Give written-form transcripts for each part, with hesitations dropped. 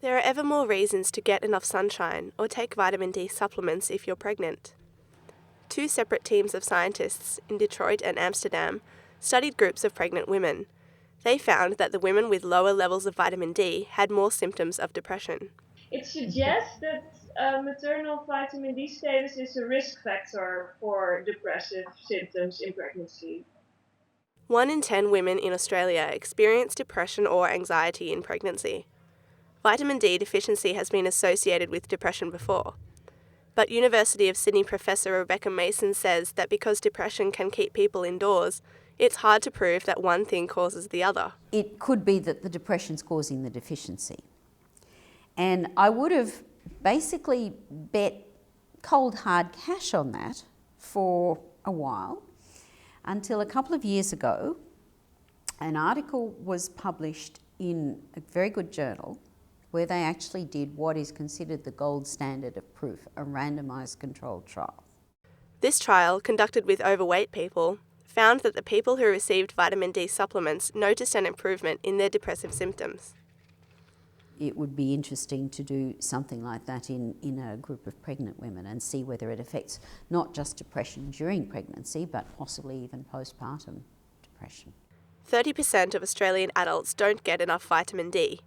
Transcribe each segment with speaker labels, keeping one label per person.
Speaker 1: There are ever more reasons to get enough sunshine or take vitamin D supplements if you're pregnant. Two separate teams of scientists in Detroit and Amsterdam studied groups of pregnant women. They found that the women with lower levels of vitamin D had more symptoms of depression.
Speaker 2: It suggests that maternal vitamin D status is a risk factor for depressive symptoms in pregnancy.
Speaker 1: 1 in 10 women in Australia experience depression or anxiety in pregnancy. Vitamin D deficiency has been associated with depression before. But University of Sydney professor Rebecca Mason says that because depression can keep people indoors, it's hard to prove that one thing causes the other.
Speaker 3: It could be that the depression's causing the deficiency. And I would have basically bet cold hard cash on that for a while, until a couple of years ago, an article was published in a very good journal where they actually did what is considered the gold standard of proof, a randomised controlled trial.
Speaker 1: This trial, conducted with overweight people, found that the people who received vitamin D supplements noticed an improvement in their depressive symptoms.
Speaker 3: It would be interesting to do something like that in a group of pregnant women and see whether it affects not just depression during pregnancy, but possibly even postpartum depression.
Speaker 1: 30% of Australian adults don't get enough vitamin D.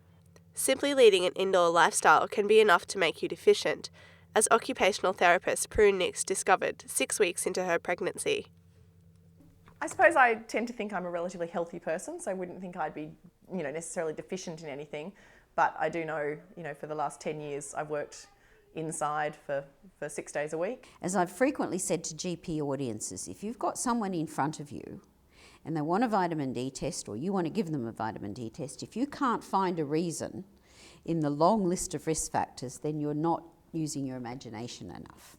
Speaker 1: Simply leading an indoor lifestyle can be enough to make you deficient, as occupational therapist Prue Nix discovered 6 weeks into her pregnancy.
Speaker 4: I suppose I tend to think I'm a relatively healthy person, so I wouldn't think I'd be, necessarily deficient in anything. But I do know, for the last 10 years, I've worked inside for 6 days a week.
Speaker 3: As I've frequently said to GP audiences, if you've got someone in front of you and they want a vitamin D test, or you want to give them a vitamin D test, if you can't find a reason in the long list of risk factors, then you're not using your imagination enough.